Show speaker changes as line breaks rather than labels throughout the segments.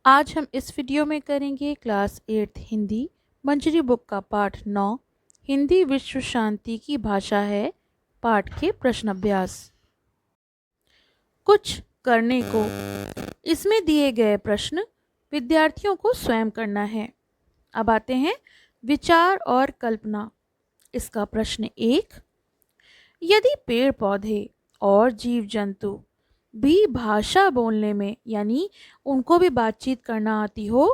आज हम इस वीडियो में करेंगे क्लास 8 हिंदी मंजरी बुक का पाठ 9 हिंदी विश्व शांति की भाषा है। पाठ के प्रश्न अभ्यास। कुछ करने को। इसमें दिए गए प्रश्न विद्यार्थियों को स्वयं करना है। अब आते हैं विचार और कल्पना। इसका प्रश्न 1, यदि पेड़ पौधे और जीव जंतु भी भाषा बोलने में यानी उनको भी बातचीत करना आती हो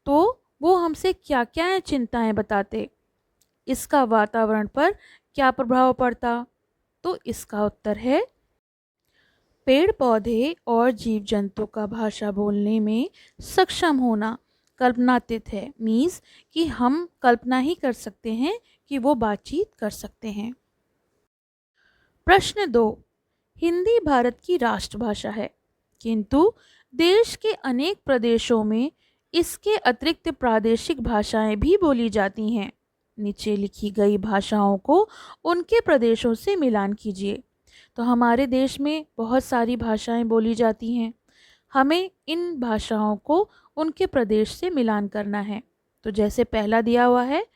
तो वो हमसे क्या क्या चिंताएं बताते, इसका वातावरण पर क्या प्रभाव पड़ता? तो इसका उत्तर है पेड़ पौधे और जीव जंतु का भाषा बोलने में सक्षम होना कल्पनातीत है। मीन्स कि हम कल्पना ही कर सकते हैं कि वो बातचीत कर सकते हैं। प्रश्न 2, हिंदी भारत की राष्ट्रभाषा है किंतु देश के अनेक प्रदेशों में इसके अतिरिक्त प्रादेशिक भाषाएं भी बोली जाती हैं। नीचे लिखी गई भाषाओं को उनके प्रदेशों से मिलान कीजिए। तो हमारे देश में बहुत सारी भाषाएं बोली जाती हैं, हमें इन भाषाओं को उनके प्रदेश से मिलान करना है। तो जैसे पहला दिया हुआ है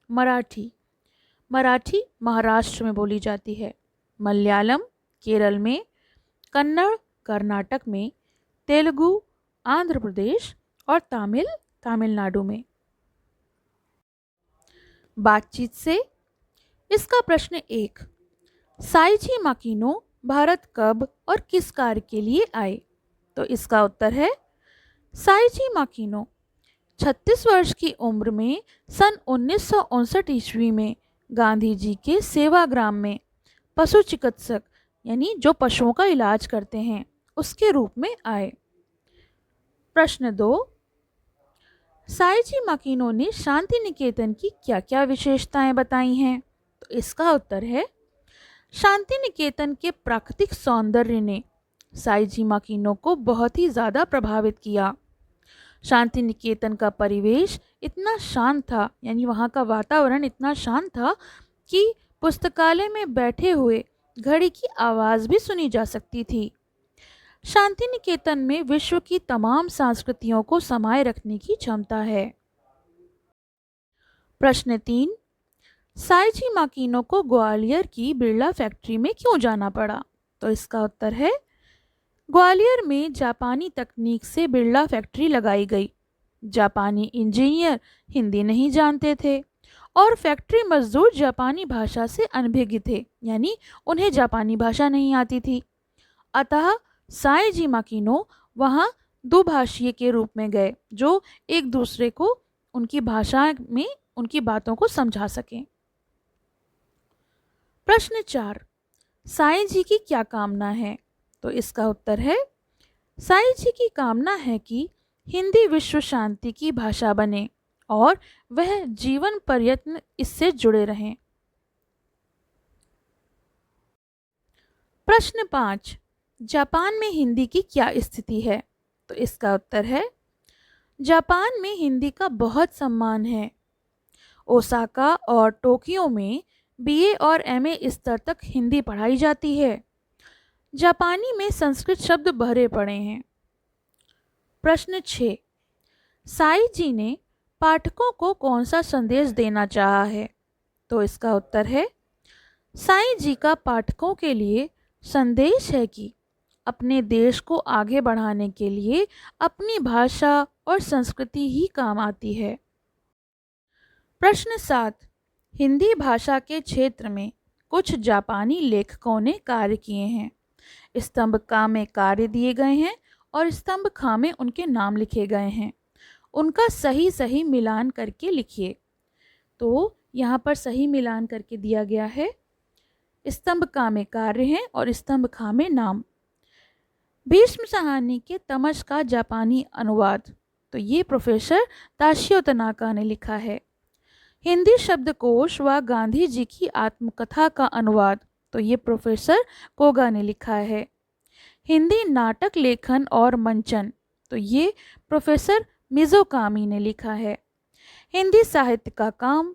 मराठी। मराठी महाराष्ट्र में बोली जाती है, मलयालम केरल में, कन्नड़ कर्नाटक में, तेलुगु आंध्र प्रदेश और तमिल तमिलनाडु में। बातचीत से। इसका प्रश्न 1, साइची माकिनो भारत कब और किस कार्य के लिए आए? तो इसका उत्तर है साइची माकिनो 36 वर्ष की उम्र में सन 1959 ईस्वी में गांधी जी के सेवाग्राम में पशु चिकित्सक यानी जो पशुओं का इलाज करते हैं उसके रूप में आए। प्रश्न 2, साइची माकिनो ने शांति निकेतन की क्या क्या विशेषताएं बताई हैं? तो इसका उत्तर है शांति निकेतन के प्राकृतिक सौंदर्य ने साइची माकिनो को बहुत ही ज़्यादा प्रभावित किया। शांति निकेतन का परिवेश इतना शांत था, यानी वहाँ का वातावरण इतना शांत था कि पुस्तकालय में बैठे हुए घड़ी की आवाज़ भी सुनी जा सकती थी। शांति निकेतन में विश्व की तमाम संस्कृतियों को समाये रखने की क्षमता है। प्रश्न 3, साइची माकिनो को ग्वालियर की बिरला फैक्ट्री में क्यों जाना पड़ा? तो इसका उत्तर है ग्वालियर में जापानी तकनीक से बिरला फैक्ट्री लगाई गई। जापानी इंजीनियर हिंदी नहीं जानते थे और फैक्ट्री मजदूर जापानी भाषा से अनभिज्ञ थे, यानी उन्हें जापानी भाषा नहीं आती थी। अतः साइची माकिनो वहाँ दुभाषीय के रूप में गए जो एक दूसरे को उनकी भाषा में उनकी बातों को समझा सकें। प्रश्न 4, साइची की क्या कामना है? तो इसका उत्तर है साइची की कामना है कि हिंदी विश्व शांति की भाषा बने और वह जीवन पर्यंत इससे जुड़े रहें। प्रश्न 5, जापान में हिंदी की क्या स्थिति है? तो इसका उत्तर है जापान में हिंदी का बहुत सम्मान है। ओसाका और टोक्यो में बीए और एमए स्तर तक हिंदी पढ़ाई जाती है। जापानी में संस्कृत शब्द भरे पड़े हैं। प्रश्न 6, साइची ने पाठकों को कौन सा संदेश देना चाहा है? तो इसका उत्तर है साइची का पाठकों के लिए संदेश है कि अपने देश को आगे बढ़ाने के लिए अपनी भाषा और संस्कृति ही काम आती है। प्रश्न 7, हिंदी भाषा के क्षेत्र में कुछ जापानी लेखकों ने कार्य किए हैं। स्तंभ का में कार्य दिए गए हैं और स्तंभ खा में उनके नाम लिखे गए हैं। उनका सही सही मिलान करके लिखिए। तो यहाँ पर सही मिलान करके दिया गया है, स्तंभ का में कार्य हैं और स्तंभ खा में नाम। भीष्म कहानी के तमस का जापानी अनुवाद, तो ये प्रोफेसर ताशियो तनाका ने लिखा है। हिंदी शब्दकोश व गांधी जी की आत्मकथा का अनुवाद, तो ये प्रोफेसर कोगा ने लिखा है। हिंदी नाटक लेखन और मंचन, तो ये प्रोफेसर मिज़ोकामी ने लिखा है। हिंदी साहित्य का काम,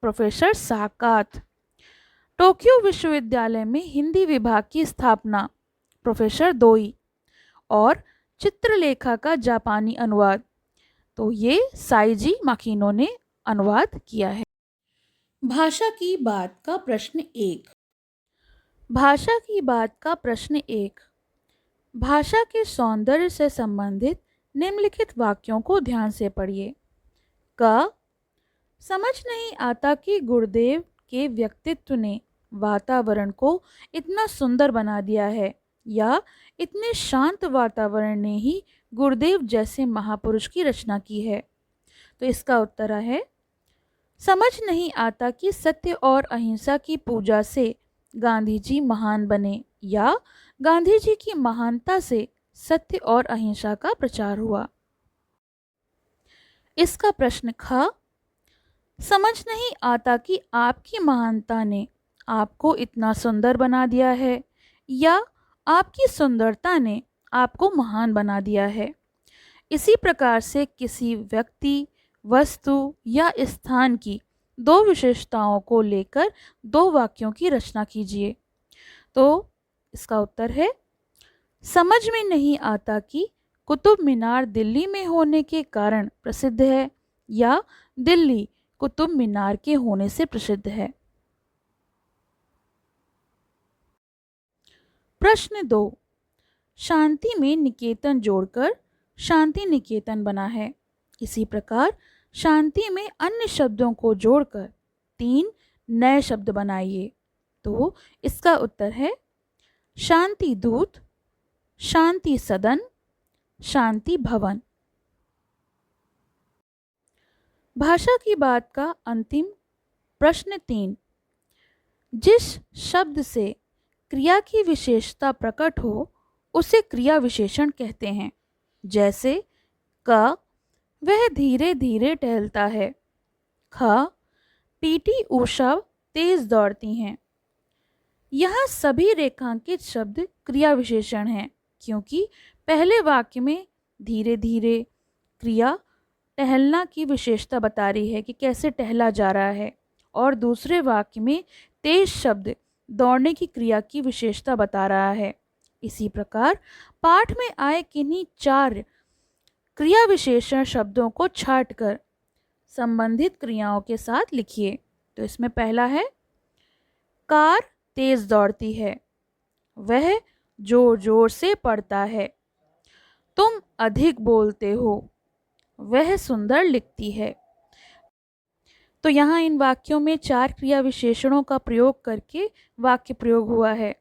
प्रोफेसर साकात। टोक्यो विश्वविद्यालय में हिंदी विभाग की स्थापना, प्रोफेसर दोई। और चित्रलेखा का जापानी अनुवाद, तो ये साइजी माकिनो ने अनुवाद किया है। भाषा की बात का प्रश्न 1। भाषा की बात का प्रश्न 1। भाषा के सौंदर्य से संबंधित निम्नलिखित वाक्यों को ध्यान से पढ़िए। क, समझ नहीं आता कि गुरुदेव के व्यक्तित्व ने वातावरण को इतना सुंदर बना दिया है, या इतने शांत वातावरण ने ही गुरुदेव जैसे महापुरुष की रचना की है। तो इसका उत्तर है, समझ नहीं आता कि सत्य और अहिंसा की पूजा से गांधी जी महान बने, या गांधी जी की महानता से सत्य और अहिंसा का प्रचार हुआ। इसका प्रश्न ख, समझ नहीं आता कि आपकी महानता ने आपको इतना सुंदर बना दिया है, या आपकी सुंदरता ने आपको महान बना दिया है। इसी प्रकार से किसी व्यक्ति, वस्तु या स्थान की दो विशेषताओं को लेकर दो वाक्यों की रचना कीजिए। तो इसका उत्तर है, समझ में नहीं आता कि कुतुब मीनार दिल्ली में होने के कारण प्रसिद्ध है, या दिल्ली कुतुब मीनार के होने से प्रसिद्ध है। प्रश्न 2। शांति में निकेतन जोड़कर शांति निकेतन बना है। इसी प्रकार शांति में अन्य शब्दों को जोड़कर 3 नए शब्द बनाइए। तो इसका उत्तर है, शांति दूत, शांति सदन, शांति भवन। भाषा की बात का अंतिम प्रश्न 3। जिस शब्द से क्रिया की विशेषता प्रकट हो उसे क्रिया विशेषण कहते हैं। जैसे क, वह धीरे धीरे टहलता है। ख, पीटी उषा तेज दौड़ती हैं। यहाँ सभी रेखांकित शब्द क्रिया विशेषण हैं, क्योंकि पहले वाक्य में धीरे धीरे क्रिया टहलना की विशेषता बता रही है कि कैसे टहला जा रहा है, और दूसरे वाक्य में तेज शब्द दौड़ने की क्रिया की विशेषता बता रहा है। इसी प्रकार पाठ में आए किन्हीं 4 क्रिया विशेषण शब्दों को छांटकर संबंधित क्रियाओं के साथ लिखिए। तो इसमें पहला है, कार तेज दौड़ती है, वह जोर जोर से पढ़ता है, तुम अधिक बोलते हो, वह सुंदर लिखती है। तो यहाँ इन वाक्यों में 4 क्रिया विशेषणों का प्रयोग करके वाक्य प्रयोग हुआ है।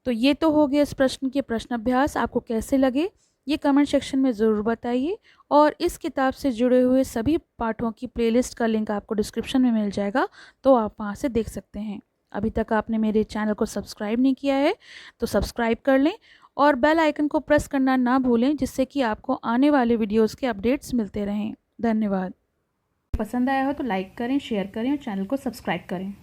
तो ये तो हो गया इस प्रश्न के प्रश्न अभ्यास। आपको कैसे लगे ये कमेंट सेक्शन में ज़रूर बताइए, और इस किताब से जुड़े हुए सभी पाठों की प्लेलिस्ट का लिंक आपको डिस्क्रिप्शन में मिल जाएगा, तो आप वहाँ से देख सकते हैं। अभी तक आपने मेरे चैनल को सब्सक्राइब नहीं किया है तो सब्सक्राइब कर लें, और बेल आइकन को प्रेस करना ना भूलें, जिससे कि आपको आने वाले वीडियोज़ के अपडेट्स मिलते रहें। धन्यवाद। पसंद आया हो तो लाइक करें, शेयर करें और चैनल को सब्सक्राइब करें।